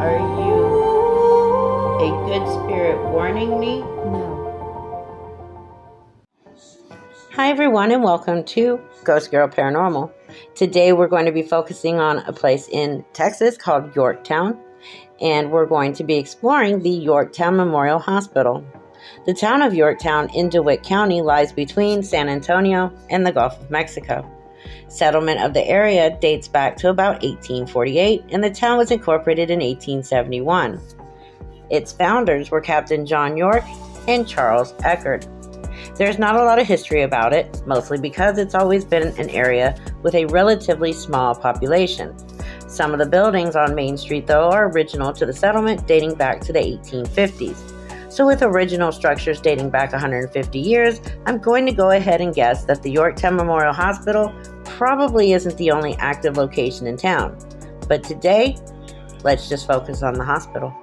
Are you a good spirit warning me? No. Hi everyone, and welcome to Ghost Girl Paranormal. Today we're going to be focusing on a place in Texas called Yorktown, and we're going to be exploring the Yorktown Memorial Hospital. The town of Yorktown in DeWitt County lies between San Antonio and the Gulf of Mexico. Settlement of the area dates back to about 1848, and the town was incorporated in 1871. Its founders were Captain John York and Charles Eckert. There's not a lot of history about it, mostly because it's always been an area with a relatively small population. Some of the buildings on Main Street, though, are original to the settlement, dating back to the 1850s. So with original structures dating back 150 years, I'm going to go ahead and guess that the Yorktown Memorial Hospital probably isn't the only active location in town. But today, let's just focus on the hospital.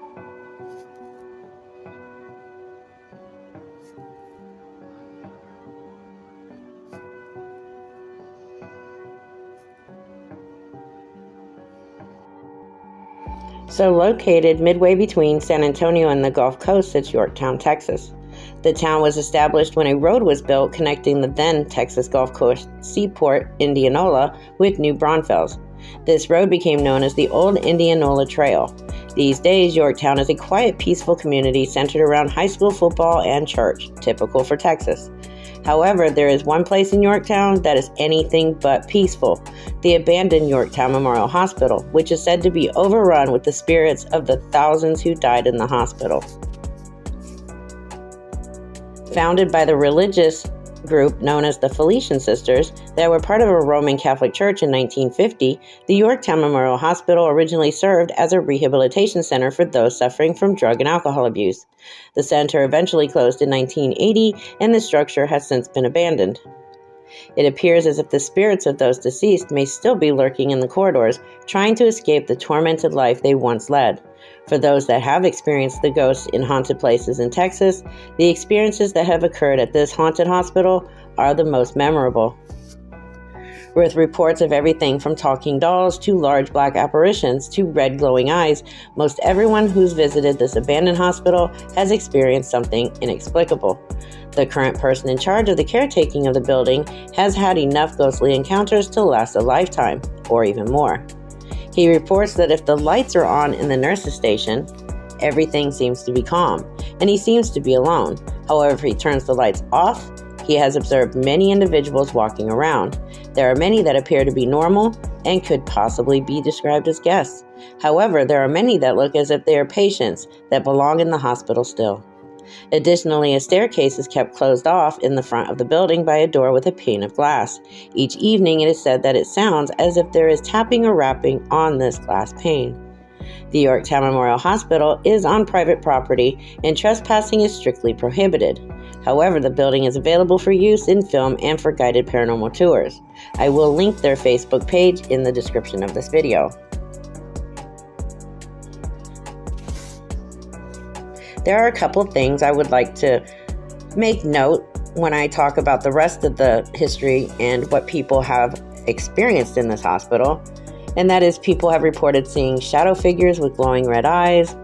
So located midway between San Antonio and the Gulf Coast sits Yorktown, Texas. The town was established when a road was built connecting the then Texas Gulf Coast seaport, Indianola, with New Braunfels. This road became known as the Old Indianola Trail. These days, Yorktown is a quiet, peaceful community centered around high school football and church, typical for Texas. However, there is one place in Yorktown that is anything but peaceful, the abandoned Yorktown Memorial Hospital, which is said to be overrun with the spirits of the thousands who died in the hospital. Founded by the religious group known as the Felician Sisters that were part of a Roman Catholic church in 1950, the Yorktown Memorial Hospital originally served as a rehabilitation center for those suffering from drug and alcohol abuse. The center eventually closed in 1980, and the structure has since been abandoned. It appears as if the spirits of those deceased may still be lurking in the corridors, trying to escape the tormented life they once led. For those that have experienced the ghosts in haunted places in Texas, the experiences that have occurred at this haunted hospital are the most memorable. With reports of everything from talking dolls to large black apparitions to red glowing eyes, most everyone who's visited this abandoned hospital has experienced something inexplicable. The current person in charge of the caretaking of the building has had enough ghostly encounters to last a lifetime, or even more. He reports that if the lights are on in the nurse's station, everything seems to be calm, and he seems to be alone. However, if he turns the lights off, he has observed many individuals walking around. There are many that appear to be normal and could possibly be described as guests. However, there are many that look as if they are patients that belong in the hospital still. Additionally, a staircase is kept closed off in the front of the building by a door with a pane of glass. Each evening, it is said that it sounds as if there is tapping or rapping on this glass pane. The Yorktown Memorial Hospital is on private property, and trespassing is strictly prohibited. However, the building is available for use in film and for guided paranormal tours. I will link their Facebook page in the description of this video. There are a couple of things I would like to make note when I talk about the rest of the history and what people have experienced in this hospital. And that is, people have reported seeing shadow figures with glowing red eyes.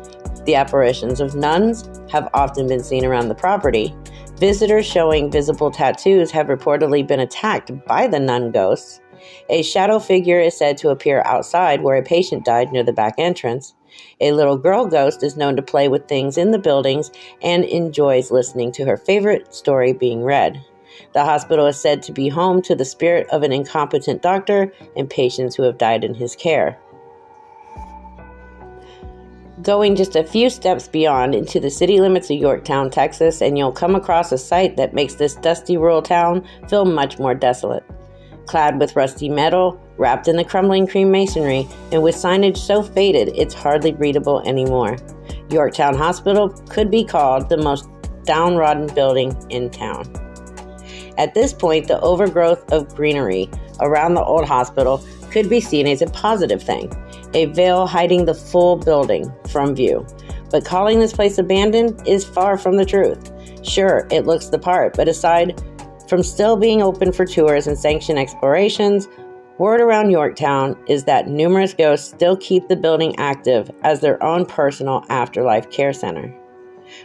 The apparitions of nuns have often been seen around the property. Visitors showing visible tattoos have reportedly been attacked by the nun ghosts. A shadow figure is said to appear outside where a patient died near the back entrance. A little girl ghost is known to play with things in the buildings and enjoys listening to her favorite story being read. The hospital is said to be home to the spirit of an incompetent doctor and patients who have died in his care. Going just a few steps beyond into the city limits of Yorktown, Texas, and you'll come across a sight that makes this dusty rural town feel much more desolate. Clad with rusty metal, wrapped in the crumbling cream masonry, and with signage so faded it's hardly readable anymore, Yorktown Hospital could be called the most downtrodden building in town. At this point, the overgrowth of greenery around the old hospital could be seen as a positive thing, a veil hiding the full building from view. But calling this place abandoned is far from the truth. Sure, it looks the part, but aside from still being open for tours and sanctioned explorations, word around Yorktown is that numerous ghosts still keep the building active as their own personal afterlife care center.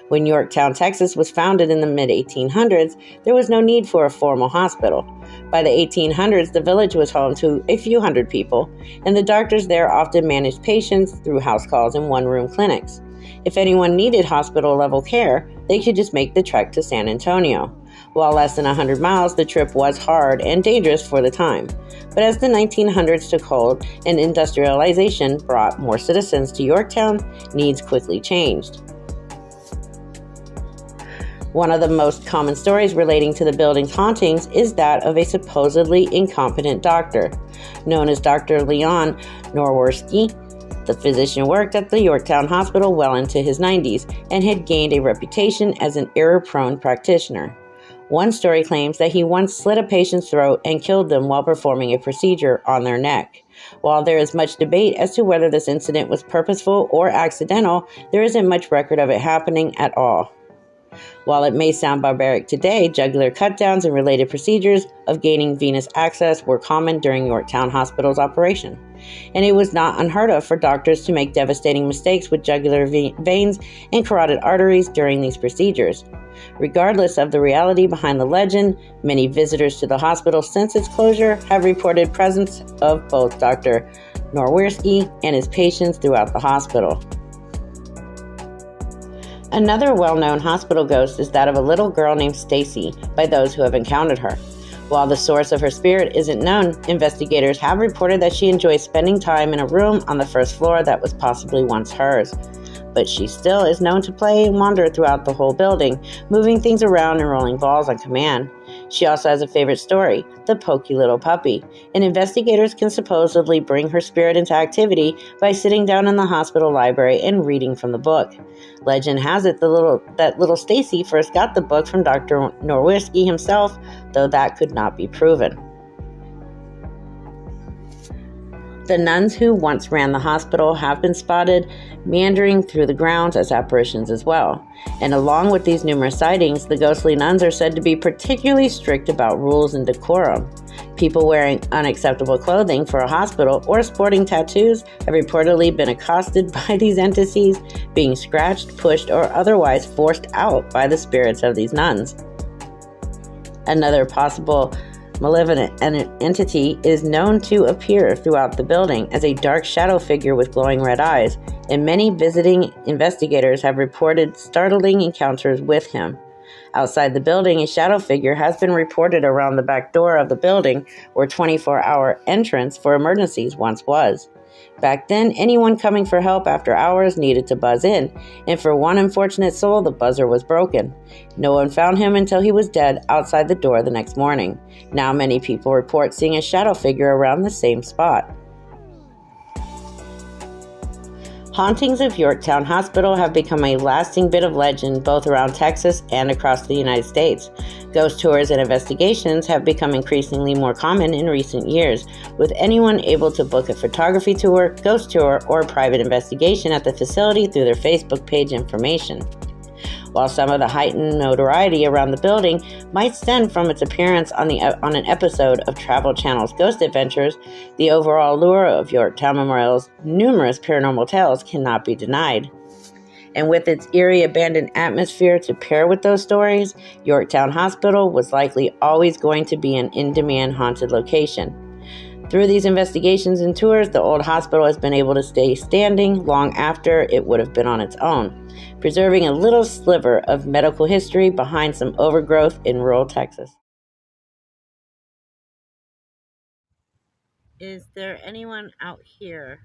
When Yorktown, Texas was founded in the mid-1800s, there was no need for a formal hospital. By the 1800s, the village was home to a few hundred people, and the doctors there often managed patients through house calls and one-room clinics. If anyone needed hospital-level care, they could just make the trek to San Antonio. While less than 100 miles, the trip was hard and dangerous for the time. But as the 1900s took hold and industrialization brought more citizens to Yorktown, needs quickly changed. One of the most common stories relating to the building's hauntings is that of a supposedly incompetent doctor. Known as Dr. Leon Norwersky, the physician worked at the Yorktown Hospital well into his 90s and had gained a reputation as an error-prone practitioner. One story claims that he once slit a patient's throat and killed them while performing a procedure on their neck. While there is much debate as to whether this incident was purposeful or accidental, there isn't much record of it happening at all. While it may sound barbaric today, jugular cut-downs and related procedures of gaining venous access were common during Yorktown Hospital's operation. And it was not unheard of for doctors to make devastating mistakes with jugular veins and carotid arteries during these procedures. Regardless of the reality behind the legend, many visitors to the hospital since its closure have reported presence of both Dr. Norwersky and his patients throughout the hospital. Another well-known hospital ghost is that of a little girl named Stacy by those who have encountered her. While the source of her spirit isn't known, investigators have reported that she enjoys spending time in a room on the first floor that was possibly once hers. But she still is known to play and wander throughout the whole building, moving things around and rolling balls on command. She also has a favorite story, the Pokey Little Puppy, and investigators can supposedly bring her spirit into activity by sitting down in the hospital library and reading from the book. Legend has it that little Stacy first got the book from Dr. Norwersky himself, though that could not be proven. The nuns who once ran the hospital have been spotted meandering through the grounds as apparitions as well. And along with these numerous sightings, the ghostly nuns are said to be particularly strict about rules and decorum. People wearing unacceptable clothing for a hospital or sporting tattoos have reportedly been accosted by these entities, being scratched, pushed, or otherwise forced out by the spirits of these nuns. Another possible malevolent entity is known to appear throughout the building as a dark shadow figure with glowing red eyes, and many visiting investigators have reported startling encounters with him. Outside the building, a shadow figure has been reported around the back door of the building where 24-hour entrance for emergencies once was. Back then, anyone coming for help after hours needed to buzz in, and for one unfortunate soul, the buzzer was broken. No one found him until he was dead outside the door the next morning. Now many people report seeing a shadow figure around the same spot. Hauntings of Yorktown Hospital have become a lasting bit of legend both around Texas and across the United States. Ghost tours and investigations have become increasingly more common in recent years, with anyone able to book a photography tour, ghost tour, or private investigation at the facility through their Facebook page information. While some of the heightened notoriety around the building might stem from its appearance on an episode of Travel Channel's Ghost Adventures, the overall allure of Yorktown Memorial's numerous paranormal tales cannot be denied. And with its eerie abandoned atmosphere to pair with those stories, Yorktown Hospital was likely always going to be an in-demand haunted location. Through these investigations and tours, the old hospital has been able to stay standing long after it would have been on its own, preserving a little sliver of medical history behind some overgrowth in rural Texas. Is there anyone out here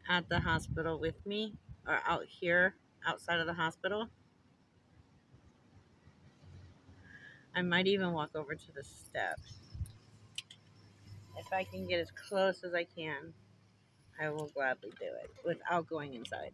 at the hospital with me or out here outside of the hospital? I might even walk over to the steps. If I can get as close as I can, I will gladly do it without going inside.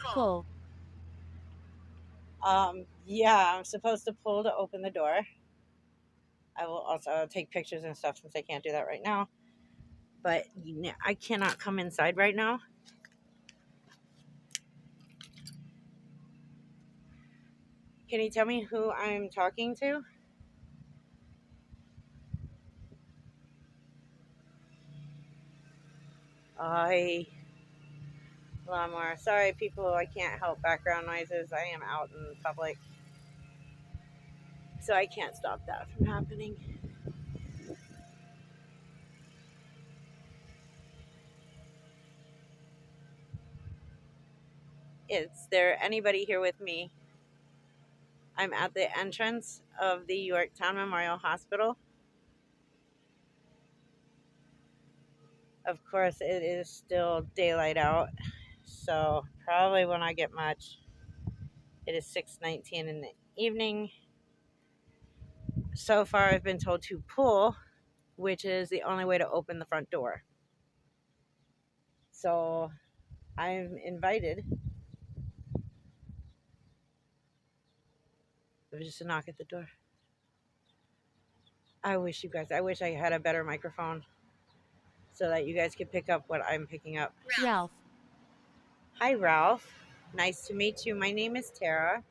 Okay. Pull. Yeah, I'm supposed to pull to open the door. I will also take pictures and stuff since I can't do that right now. But I cannot come inside right now. Can you tell me who I'm talking to? I Lamar. Sorry, people. I can't help background noises. I am out in public, so I can't stop that from happening. Is there anybody here with me? I'm at the entrance of the Yorktown Memorial Hospital. Of course, it is still daylight out, so probably will not get much. It is 6:19 in the evening. So far, I've been told to pull, which is the only way to open the front door. So I'm invited. It was just a knock at the door. I wish I had a better microphone so that you guys could pick up what I'm picking up. Ralph. Hi, Ralph. Nice to meet you. My name is Tara.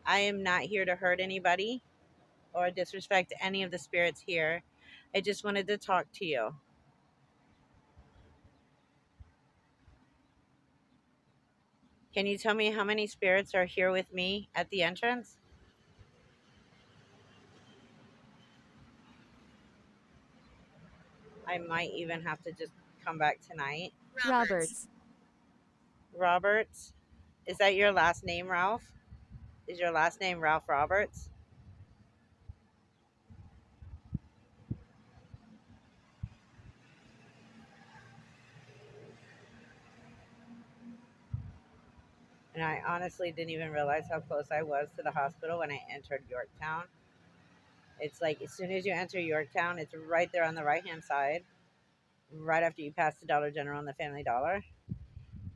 I am not here to hurt anybody or disrespect any of the spirits here. I just wanted to talk to you. Can you tell me how many spirits are here with me at the entrance? I might even have to just come back tonight. Roberts. Roberts? Is that your last name, Ralph? Is your last name Ralph Roberts? And I honestly didn't even realize how close I was to the hospital when I entered Yorktown. It's like as soon as you enter Yorktown, it's right there on the right hand side, right after you pass the Dollar General and the Family Dollar.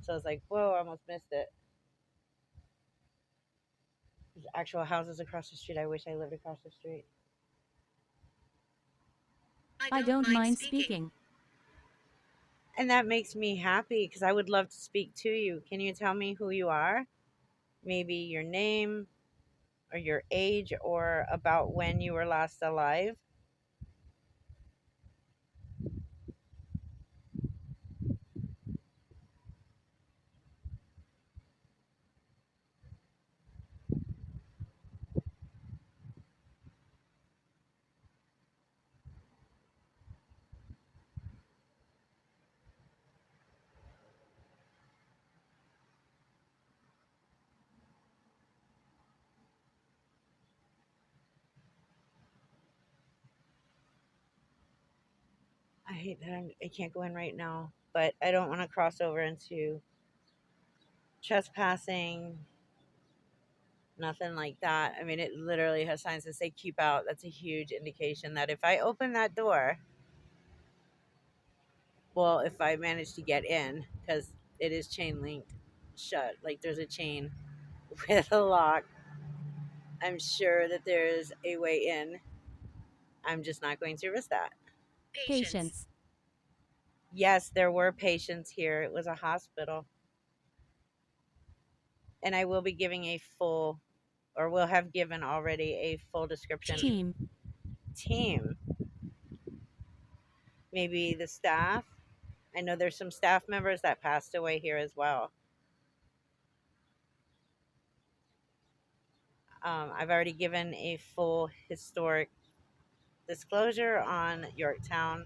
So it's like, whoa, I almost missed it. There's actual houses across the street. I wish I lived across the street. I don't mind speaking. And that makes me happy because I would love to speak to you. Can you tell me who you are? Maybe your name or your age or about when you were last alive? I hate that I can't go in right now, but I don't want to cross over into trespassing, nothing like that. I mean, it literally has signs that say keep out. That's a huge indication that if I open that door, well, if I manage to get in, because it is chain linked shut, like there's a chain with a lock, I'm sure that there's a way in. I'm just not going to risk that. Patience. Yes, there were patients here. It was a hospital. And I will be giving a full, or will have given already a full description. Team. Team. Maybe the staff. I know there's some staff members that passed away here as well. I've already given a full historic disclosure on Yorktown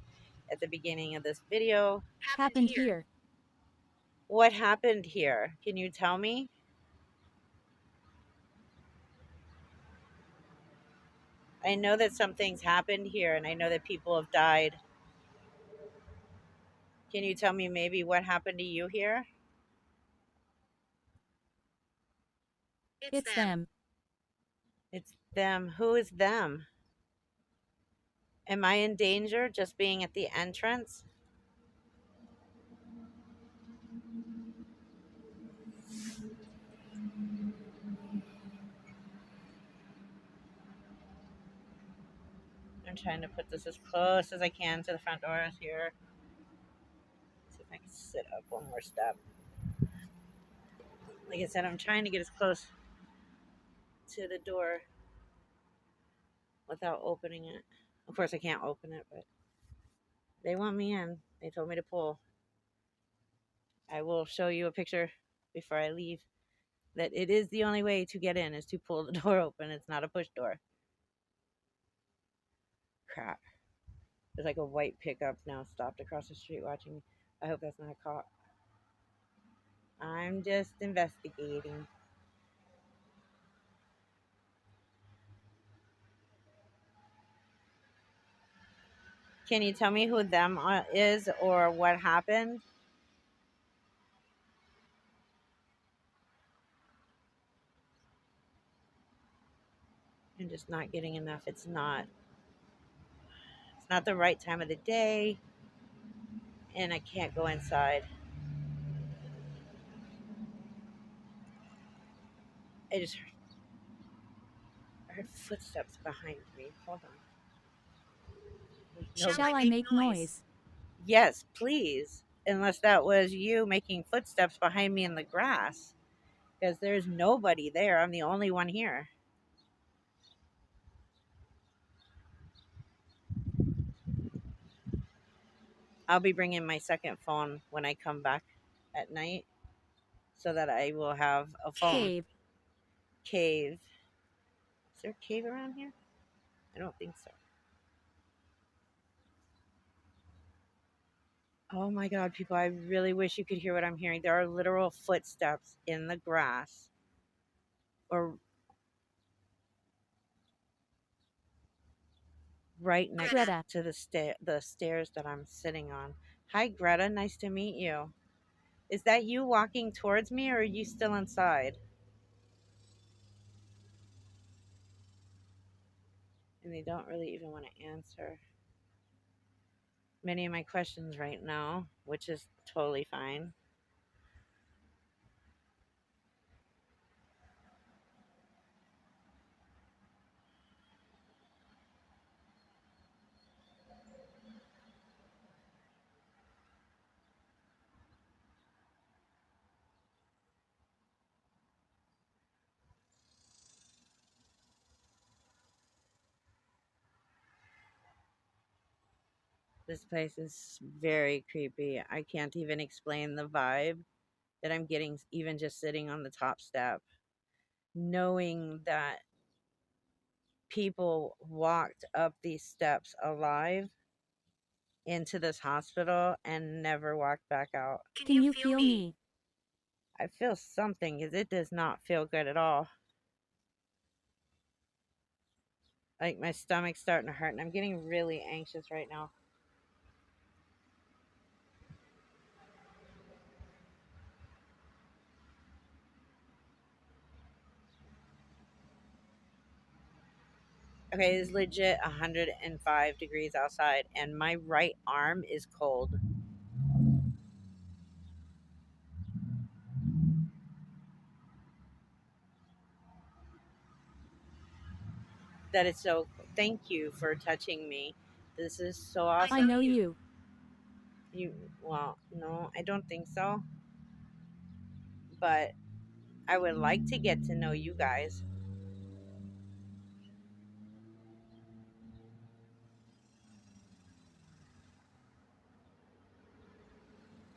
at the beginning of this video. Happened here. What happened here? Can you tell me? I know that some things happened here and I know that people have died. Can you tell me maybe what happened to you here? It's them. It's them. Who is them? Am I in danger just being at the entrance? I'm trying to put this as close as I can to the front doors here. See if I can sit up one more step. Like I said, I'm trying to get as close to the door without opening it. Of course, I can't open it, but they want me in. They told me to pull. I will show you a picture before I leave that it is the only way to get in is to pull the door open. It's not a push door. Crap. There's like a white pickup now stopped across the street watching me. I hope that's not a cop. I'm just investigating. Can you tell me who them is or what happened? I'm just not getting enough. It's not the right time of the day and I can't go inside. I heard footsteps behind me. Hold on. No. Shall I make noise? Yes, please. Unless that was you making footsteps behind me in the grass. Because there's nobody there. I'm the only one here. I'll be bringing my second phone when I come back at night so that I will have a phone. Cave. Cave. Is there a cave around here? I don't think so. Oh my God, people, I really wish you could hear what I'm hearing. There are literal footsteps in the grass or right next Greta. to the stairs that I'm sitting on. Hi, Greta. Nice to meet you. Is that you walking towards me or are you still inside? And they don't really even want to answer many of my questions right now, which is totally fine. This place is very creepy. I can't even explain the vibe that I'm getting even just sitting on the top step, knowing that people walked up these steps alive into this hospital and never walked back out. Can you feel me? I feel something because it does not feel good at all. Like my stomach's starting to hurt and I'm getting really anxious right now. Okay, it's legit 105 degrees outside and my right arm is cold. That is so. Thank you for touching me. This is so awesome. I know you. Well, no, I don't think so. But I would like to get to know you guys.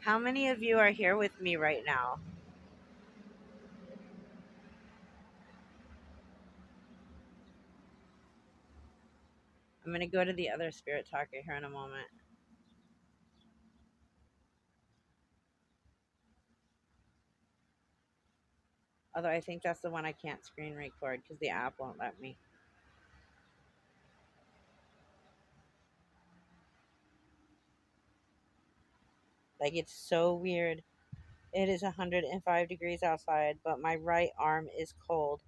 How many of you are here with me right now? I'm going to go to the other spirit talker here in a moment. Although I think that's the one I can't screen record because the app won't let me. Like, it's so weird. It is 105 degrees outside, but my right arm is cold.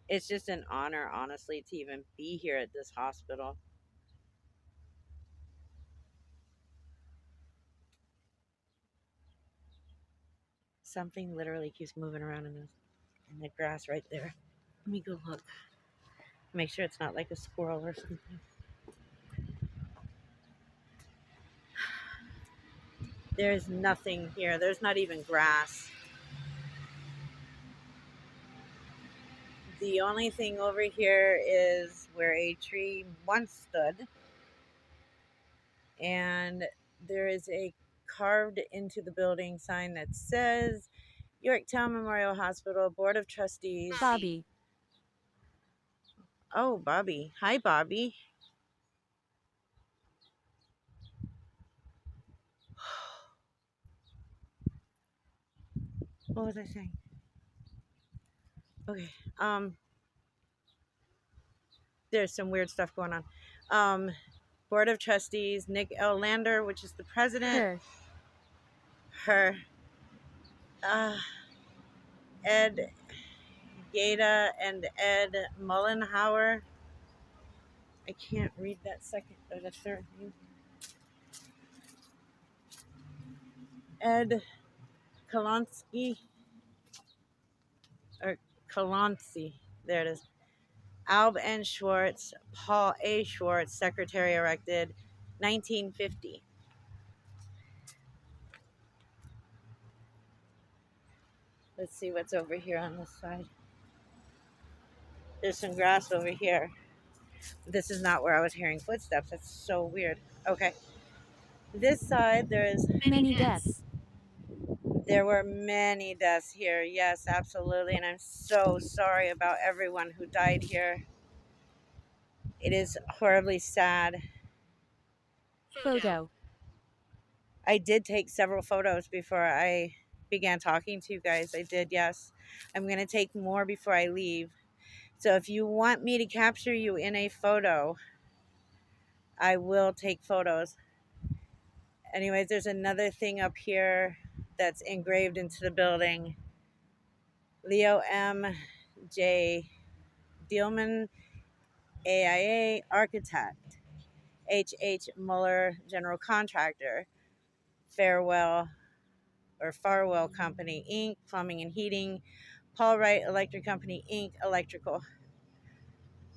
It's just an honor, honestly, to even be here at this hospital. Something literally keeps moving around in the grass right there. Let me go look. Make sure it's not like a squirrel or something. There's nothing here. There's not even grass. The only thing over here is where a tree once stood. And there is a carved into the building sign that says Yorktown Memorial Hospital Board of Trustees. Bobby. Oh, Bobby. Hi, Bobby. What was I saying? Okay. There's some weird stuff going on. Board of Trustees, Nick L. Lander, which is the president. Her. Ed Gata and Ed Mullenhauer. I can't read that second or the third name. Ed Kolonsky. Or Kolonsky. There it is. Alb N. Schwartz, Paul A. Schwartz, secretary elected, 1950. Let's see what's over here on this side. There's some grass over here. This is not where I was hearing footsteps. That's so weird. Okay. This side, there's Many deaths. There were many deaths here. Yes, absolutely. And I'm so sorry about everyone who died here. It is horribly sad. Photo. I did take several photos before I began talking to you guys. I did, yes. I'm going to take more before I leave. So if you want me to capture you in a photo, I will take photos. Anyways, there's another thing up here that's engraved into the building. Leo M. J. Dielman, AIA Architect. H.H. Muller, General Contractor. Farwell Company, Inc., Plumbing and Heating. Paul Wright Electric Company, Inc., Electrical.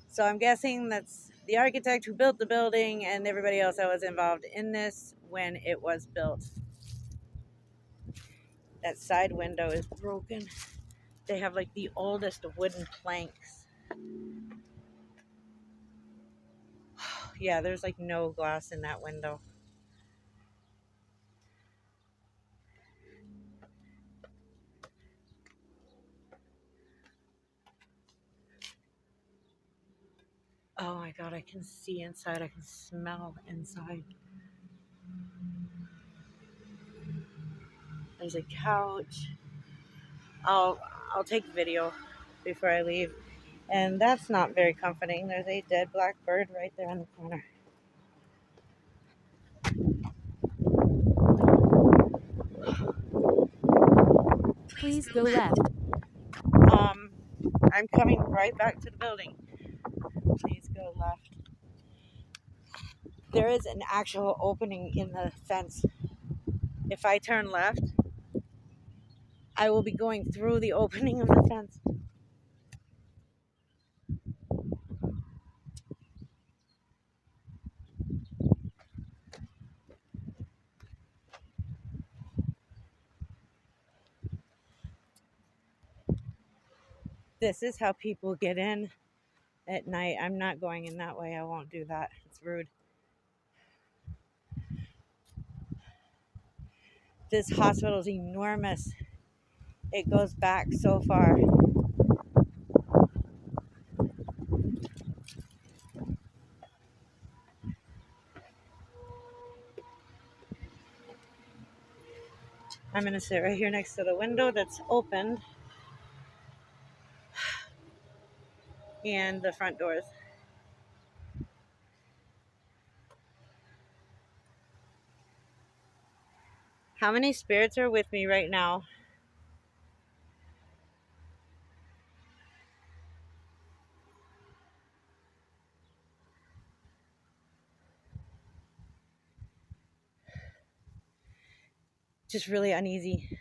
So I'm guessing that's the architect who built the building and everybody else that was involved in this when it was built. That side window is broken. They have like the oldest wooden planks. Yeah, there's like no glass in that window. Oh my god, I can see inside. I can smell inside. There's a couch. I'll take video before I leave. And that's not very comforting. There's a dead black bird right there in the corner. Please go left. I'm coming right back to the building. Please go left. There is an actual opening in the fence. If I turn left, I will be going through the opening of the fence. This is how people get in at night. I'm not going in that way. I won't do that. It's rude. This hospital is enormous. It goes back so far. I'm going to sit right here next to the window that's opened and the front doors. How many spirits are with me right now? Just really uneasy.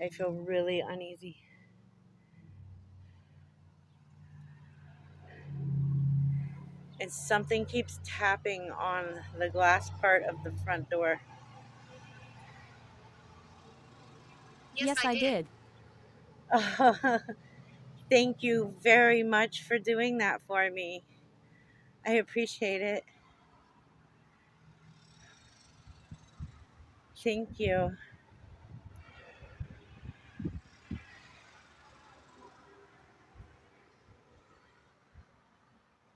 I feel really uneasy. And something keeps tapping on the glass part of the front door. Yes, I did. Thank you very much for doing that for me. I appreciate it. Thank you.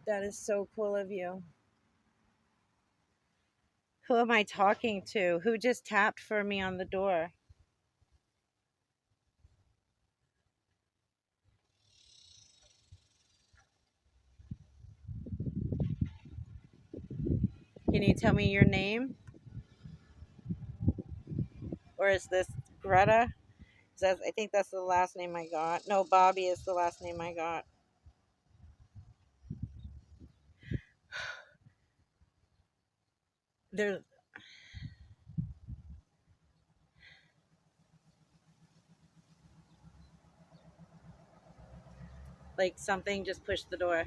That is so cool of you. Who am I talking to? Who just tapped for me on the door? Can you tell me your name? Or is this Greta? I think that's the last name I got. No, Bobby is the last name I got. There's like something just pushed the door.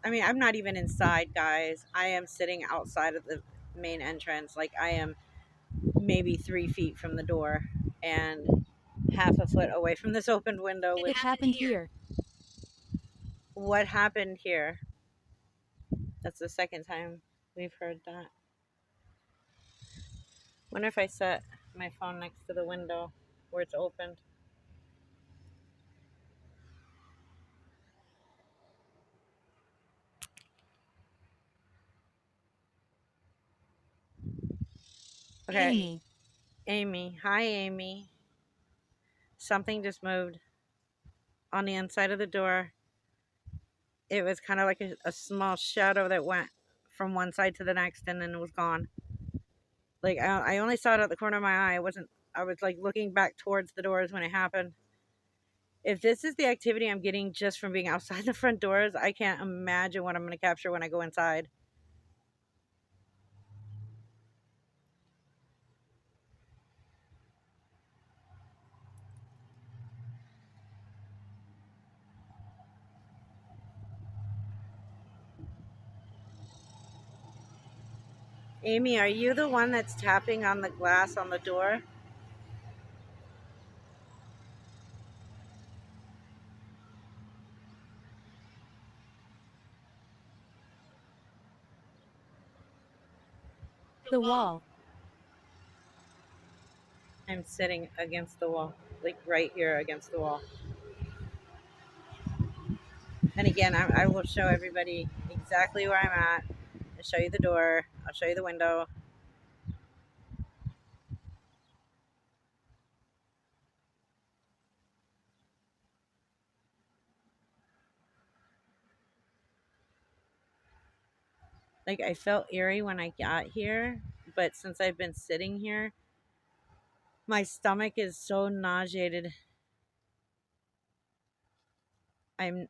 I mean, I'm not even inside, guys. I am sitting outside of the main entrance. Like, I am maybe 3 feet from the door and half a foot away from this opened window. It happened here. What happened here? That's the second time we've heard that. Wonder if I set my phone next to the window where it's opened. Okay. Amy. Amy. Hi, Amy. Something just moved on the inside of the door. It was kind of like a small shadow that went from one side to the next and then it was gone. Like, I only saw it at the corner of my eye. I was like looking back towards the doors when it happened. If this is the activity I'm getting just from being outside the front doors, I can't imagine what I'm going to capture when I go inside. Amy, are you the one that's tapping on the glass on the door? The wall. I'm sitting against the wall, like right here against the wall. And again, I will show everybody exactly where I'm at. I'll show you the door. I'll show you the window. Like, I felt eerie when I got here, but since I've been sitting here, my stomach is so nauseated. I'm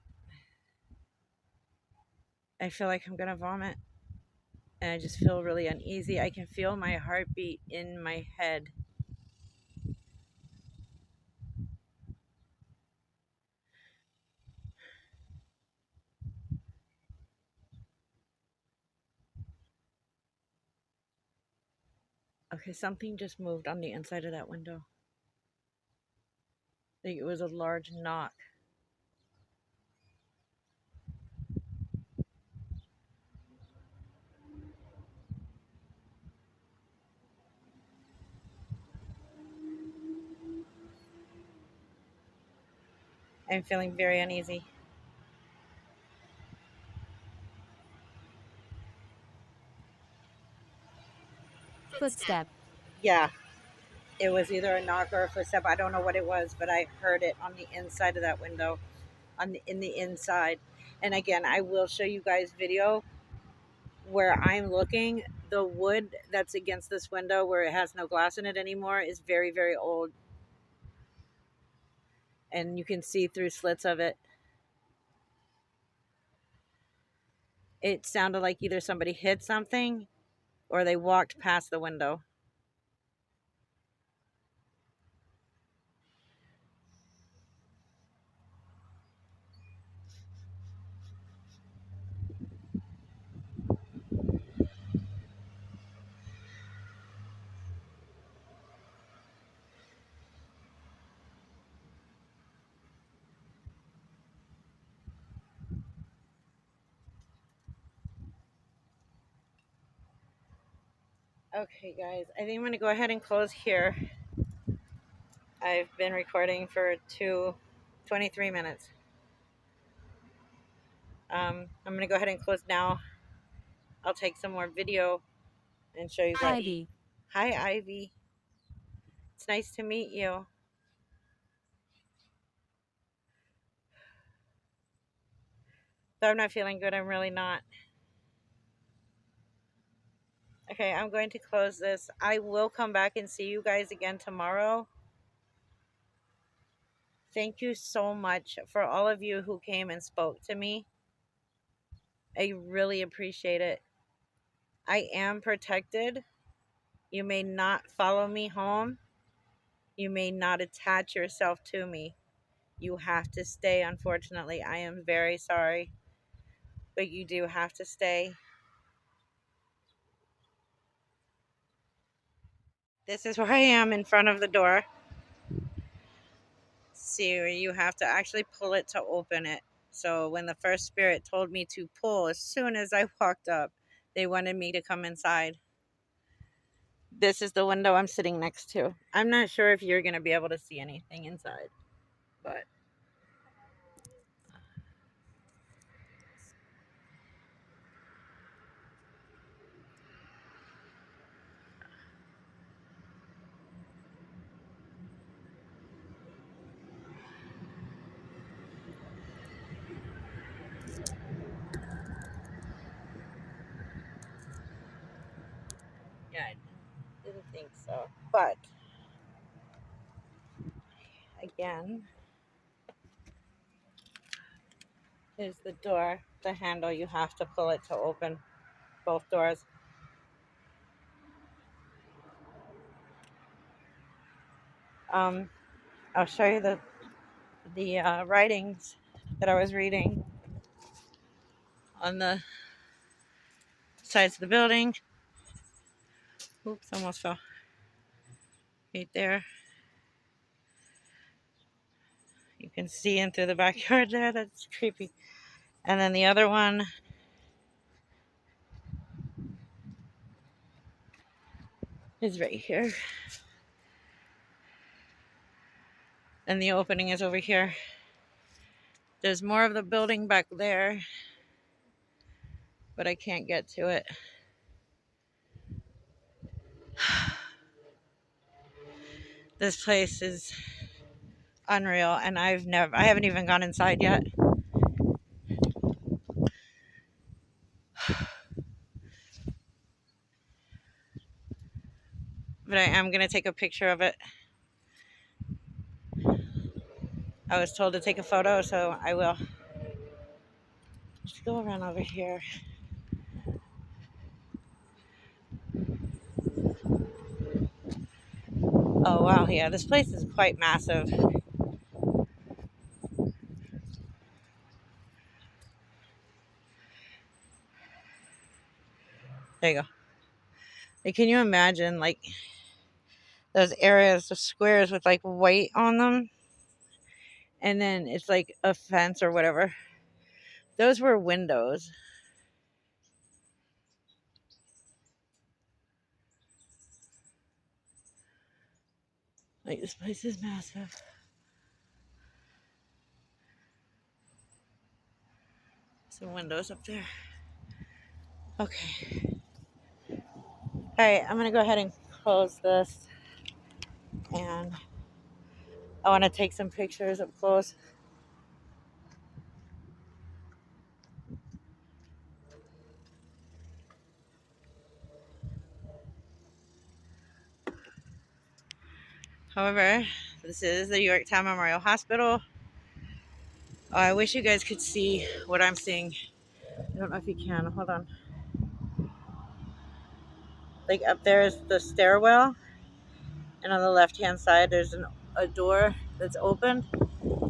I feel like I'm gonna vomit. And I just feel really uneasy. I can feel my heartbeat in my head. Okay, something just moved on the inside of that window. Like it was a large knock. I'm feeling very uneasy. Footstep. Yeah, it was either a knock or a footstep. I don't know what it was, but I heard it on the inside of that window, in the inside. And again, I will show you guys video where I'm looking. The wood that's against this window, where it has no glass in it anymore, is very, very old, and you can see through slits of it. It sounded like either somebody hit something or they walked past the window. Okay, guys, I think I'm going to go ahead and close here. I've been recording for 23 minutes. I'm going to go ahead and close now. I'll take some more video and show you guys. Ivy. Hi, Ivy. It's nice to meet you. Though I'm not feeling good, I'm really not. Okay, I'm going to close this. I will come back and see you guys again tomorrow. Thank you so much for all of you who came and spoke to me. I really appreciate it. I am protected. You may not follow me home. You may not attach yourself to me. You have to stay, unfortunately. I am very sorry, but you do have to stay. This is where I am in front of the door. See, you have to actually pull it to open it. So when the first spirit told me to pull, as soon as I walked up, they wanted me to come inside. This is the window I'm sitting next to. I'm not sure if you're going to be able to see anything inside, but yeah, I didn't think so. But again, here's the door, the handle. You have to pull it to open both doors. Um, I'll show you the writings that I was reading on the sides of the building. Oops, almost fell. Right there. You can see in through the backyard there. That's creepy. And then the other one is right here. And the opening is over here. There's more of the building back there, but I can't get to it. This place is unreal, and I haven't even gone inside yet. But I am going to take a picture of it. I was told to take a photo, so I will. Let's go around over here. Oh, wow. Yeah, this place is quite massive. There you go. Like, can you imagine, like, those areas, the squares with, like, white on them? And then it's, like, a fence or whatever. Those were windows. Like, this place is massive. Some windows up there. Okay. All right, I'm going to go ahead and close this. And I want to take some pictures up close. However, this is the Yorktown Memorial Hospital. I wish you guys could see what I'm seeing. I don't know if you can. Hold on. Like up there is the stairwell, and on the left-hand side there's a door that's open,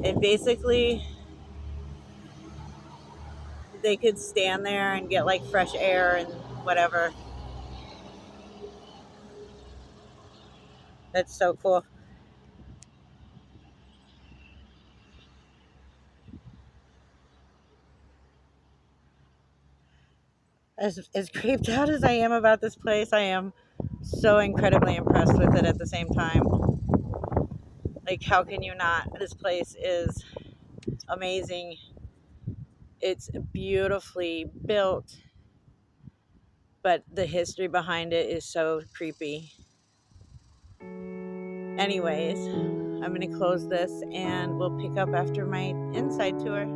and basically they could stand there and get like fresh air and whatever. That's so cool. As creeped out as I am about this place, I am so incredibly impressed with it at the same time. Like, how can you not? This place is amazing. It's beautifully built, but the history behind it is so creepy. Anyways, I'm going to close this and we'll pick up after my inside tour.